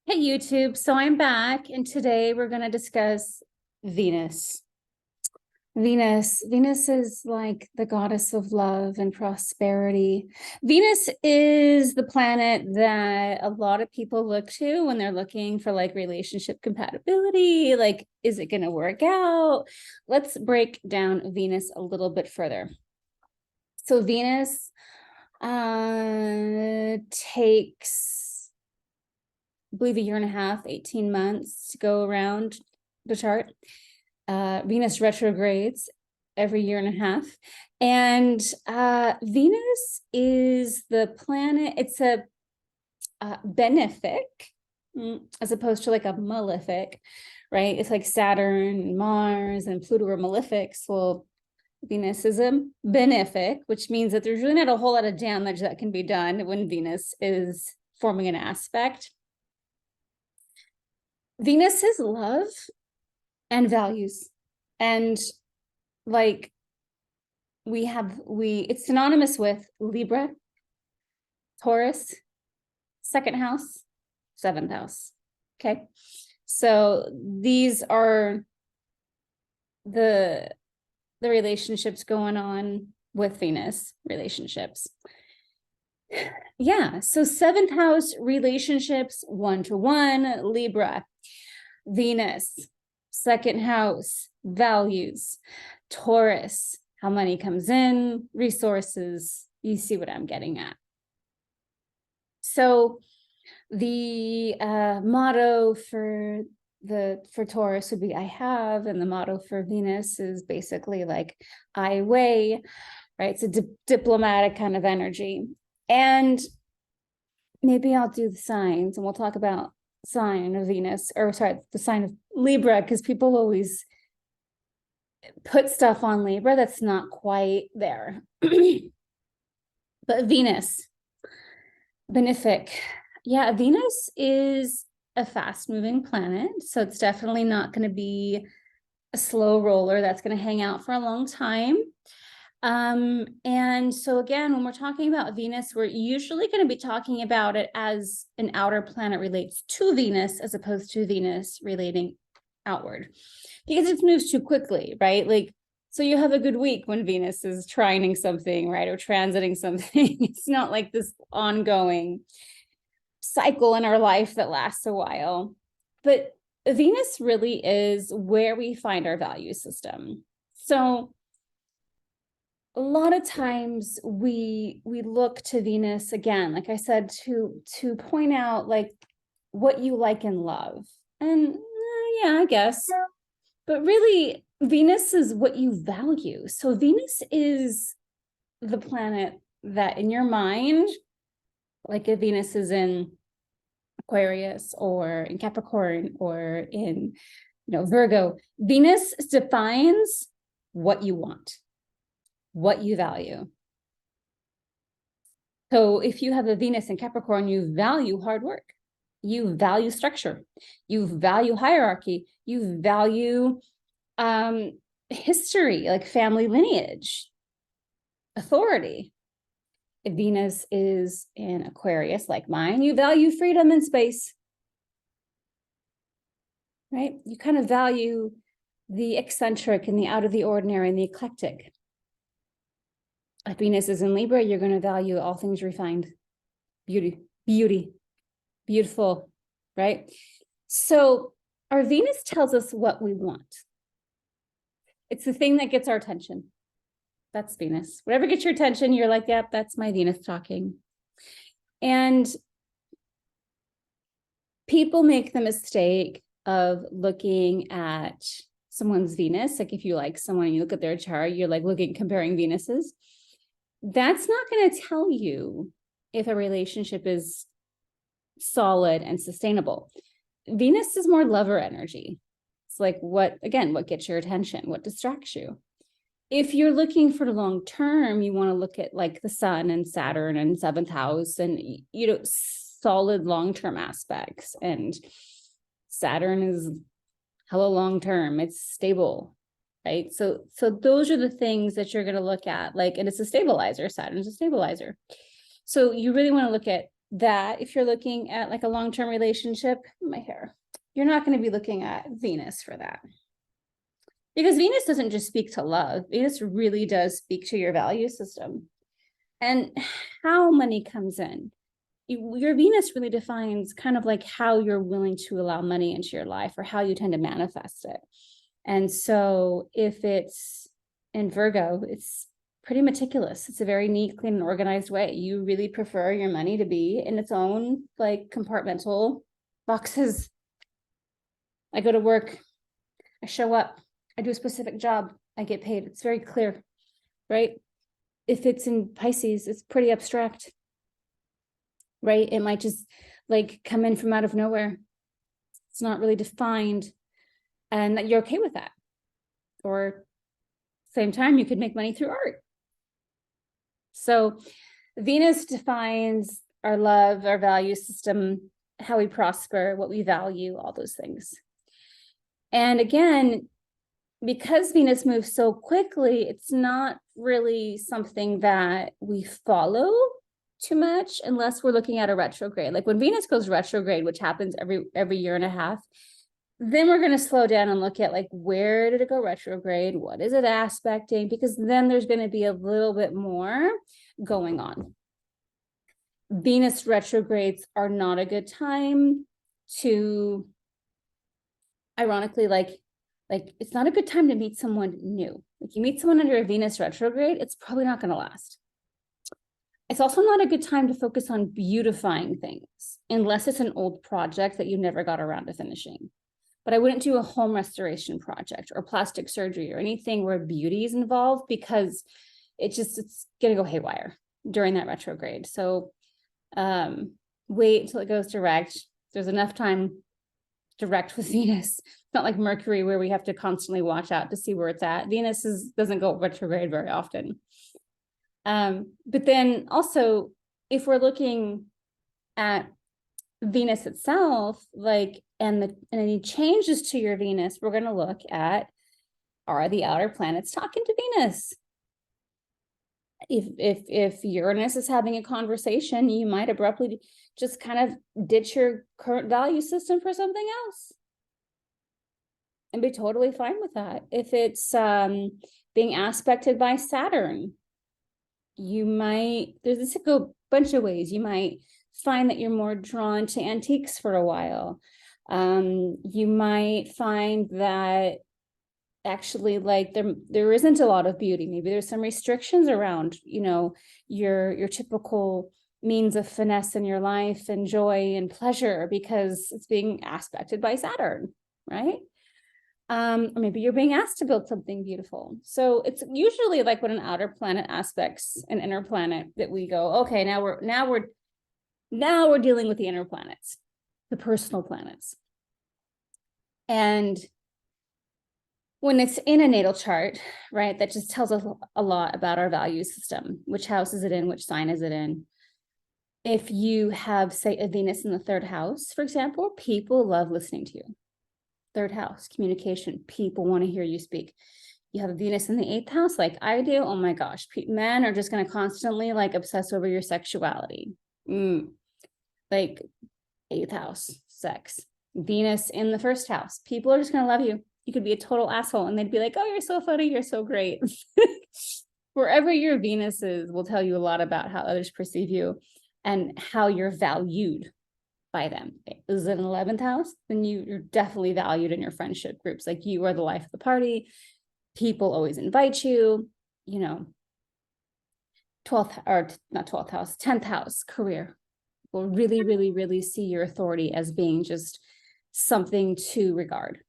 Hey YouTube, so I'm back and today we're going to discuss Venus. Venus is like the goddess of love and prosperity. Venus is the planet that a lot of people look to when they're looking for like relationship compatibility, like is it going to work out? Let's break down Venus a little bit further. So Venus takes, I believe, a year and a half, 18 months to go around the chart. Venus retrogrades every year and a half. And Venus is the planet, it's a benefic, as opposed to like a malefic, right? It's like Saturn, Mars, and Pluto are malefics. Well, Venus is a benefic, which means that there's really not a whole lot of damage that can be done when Venus is forming an aspect. Venus is love and values. And like it's synonymous with Libra, Taurus, second house, seventh house. Okay. So these are the relationships going on with Venus relationships. Yeah. So seventh house relationships, 1-to-1, Libra, Venus, second house, values, Taurus, how money comes in, resources. You see what I'm getting at. So the motto for Taurus would be I have, and the motto for Venus is basically like I weigh, right? It's a diplomatic kind of energy. And maybe I'll do the signs and we'll talk about sign of Venus, or sorry, the sign of Libra, because people always put stuff on Libra that's not quite there. But Venus, benefic. Yeah, Venus is a fast-moving planet, so it's definitely not going to be a slow roller that's going to hang out for a long time. And so again, when we're talking about Venus, we're usually going to be talking about it as an outer planet relates to Venus as opposed to Venus relating outward, because it moves too quickly, right? Like, so you have a good week when Venus is trining something, right? Or transiting something. It's not like this ongoing cycle in our life that lasts a while. But Venus really is where we find our value system. So a lot of times we look to Venus, again, like I said, to point out like what you like in love. And yeah, I guess, but really Venus is what you value. So Venus is the planet that in your mind, like if Venus is in Aquarius or in Capricorn or in, Virgo, Venus defines what you want, what you value. So if you have a Venus in Capricorn, you value hard work, you value structure, you value hierarchy, you value history, like family lineage, authority. If Venus is in Aquarius, like mine, you value freedom and space, right? You kind of value the eccentric and the out of the ordinary and the eclectic. If Venus is in Libra, you're going to value all things refined, beautiful, right? So our Venus tells us what we want. It's the thing that gets our attention. That's Venus. Whatever gets your attention, you're like, yep, that's my Venus talking. And people make the mistake of looking at someone's Venus. Like if you like someone and you look at their chart, you're like comparing Venuses. That's not going to tell you if a relationship is solid and sustainable. Venus is more lover energy. It's like what gets your attention, what distracts you. If you're looking for the long term, you want to look at like the sun and Saturn and seventh house and, solid long-term aspects. And Saturn is hella long-term, it's stable, right? So those are the things that you're going to look at, like, and it's a stabilizer. Saturn's a stabilizer. So you really want to look at that if you're looking at like a long-term relationship, my hair, you're not going to be looking at Venus for that. Because Venus doesn't just speak to love. Venus really does speak to your value system and how money comes in. Your Venus really defines kind of like how you're willing to allow money into your life or how you tend to manifest it. And so if it's in Virgo, it's pretty meticulous. It's a very neat, clean, and organized way. You really prefer your money to be in its own like compartmental boxes. I go to work, I show up, I do a specific job, I get paid. It's very clear, right? If it's in Pisces, it's pretty abstract, right? It might just like come in from out of nowhere. It's not really defined, and that you're okay with that. Or same time, you could make money through art. So Venus defines our love, our value system, how we prosper, what we value, all those things. And again, because Venus moves so quickly, it's not really something that we follow too much unless we're looking at a retrograde. Like when Venus goes retrograde, which happens every year and a half, then we're going to slow down and look at like, where did it go retrograde? What is it aspecting? Because then there's going to be a little bit more going on. Venus retrogrades are not a good time to, ironically, like it's not a good time to meet someone new. Like you meet someone under a Venus retrograde, it's probably not going to last. It's also not a good time to focus on beautifying things unless it's an old project that you never got around to finishing. But I wouldn't do a home restoration project or plastic surgery or anything where beauty is involved, because it's going to go haywire during that retrograde. So wait until it goes direct. There's enough time direct with Venus. It's not like Mercury where we have to constantly watch out to see where it's at. Venus doesn't go retrograde very often. But then also, if we're looking at Venus itself, like, and any changes to your Venus, we're going to look at, are the outer planets talking to Venus? If Uranus is having a conversation, you might abruptly just kind of ditch your current value system for something else and be totally fine with that. If it's being aspected by Saturn, there's a bunch of ways. You might find that you're more drawn to antiques for a while. You might find that actually like there isn't a lot of beauty. Maybe there's some restrictions around, your typical means of finesse in your life and joy and pleasure because it's being aspected by Saturn, right? Or maybe you're being asked to build something beautiful. So it's usually like when an outer planet aspects an inner planet that we go, okay, now we're dealing with the inner planets, the personal planets. And when it's in a natal chart, right, that just tells us a lot about our value system. Which house is it in? Which sign is it in? If you have, say, a Venus in the third house, for example, people love listening to you. Third house, communication, people want to hear you speak. You have a Venus in the eighth house, like I do. Oh my gosh, men are just going to constantly like obsess over your sexuality. Like eighth house, sex. Venus in the first house, people are just going to love you. You could be a total asshole and they'd be like, oh, you're so funny, you're so great. Wherever your Venus is will tell you a lot about how others perceive you and how you're valued by them. Is it an 11th house? Then you're definitely valued in your friendship groups. Like you are the life of the party. People always invite you, 12th, or not 12th house, 10th house, career. Will really, really, really see your authority as being just something to regard.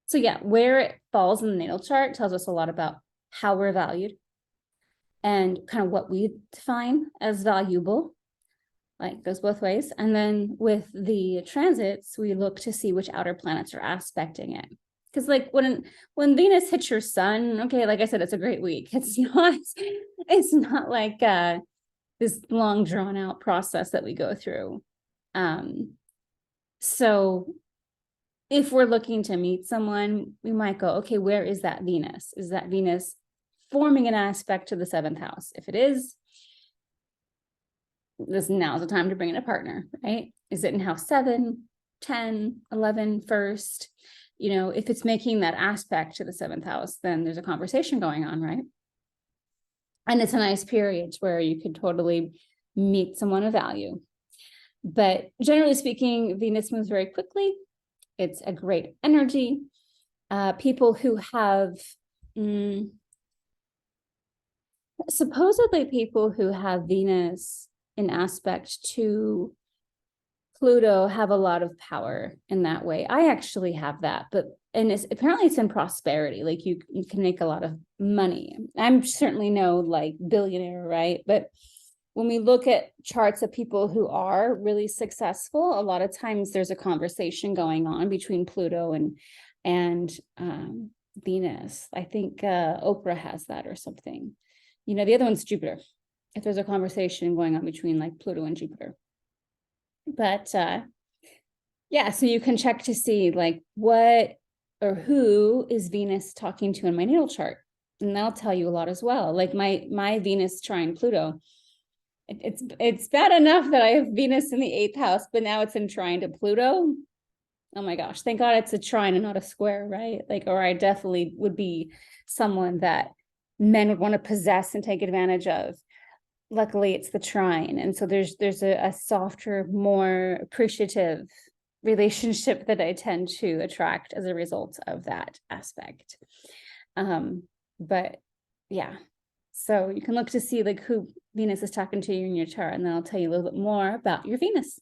So yeah, where it falls in the natal chart tells us a lot about how we're valued and kind of what we define as valuable. Like goes both ways. And then with the transits, we look to see which outer planets are aspecting it. Because like when Venus hits your sun, okay, like I said, it's a great week. It's not like this long drawn out process that we go through. So if we're looking to meet someone, we might go, okay, where is that Venus? Is that Venus forming an aspect to the 7th house? If it is, this now's the time to bring in a partner, right? Is it in house 7, 10, 11, first? You know, if it's making that aspect to the 7th house, then there's a conversation going on, right? And it's a nice period where you could totally meet someone of value. But generally speaking, Venus moves very quickly. It's a great energy. People who have, supposedly people who have Venus in aspect to Pluto have a lot of power in that way. I actually have that, and apparently it's in prosperity. Like you can make a lot of money. I'm certainly no like billionaire, right? But when we look at charts of people who are really successful, a lot of times there's a conversation going on between Pluto and Venus. I think Oprah has that or something. You know, the other one's Jupiter. If there's a conversation going on between like Pluto and Jupiter. But yeah, so you can check to see like what or who is Venus talking to in my natal chart. And that'll tell you a lot as well. Like my Venus trine Pluto. It's bad enough that I have Venus in the 8th house, but now it's in trine to Pluto. Oh my gosh, thank God it's a trine and not a square, right? Like, or I definitely would be someone that men would want to possess and take advantage of. Luckily, it's the trine. And so there's a softer, more appreciative relationship that I tend to attract as a result of that aspect. But yeah, so you can look to see like who Venus is talking to you in your chart, and then I'll tell you a little bit more about your Venus.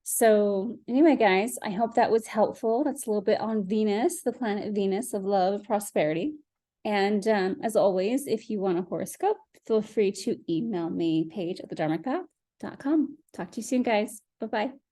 So anyway, guys, I hope that was helpful. That's a little bit on Venus, the planet Venus of love and prosperity. And as always, if you want a horoscope, feel free to email me, Paige@thedharmicpath.com. Talk to you soon, guys. Bye-bye.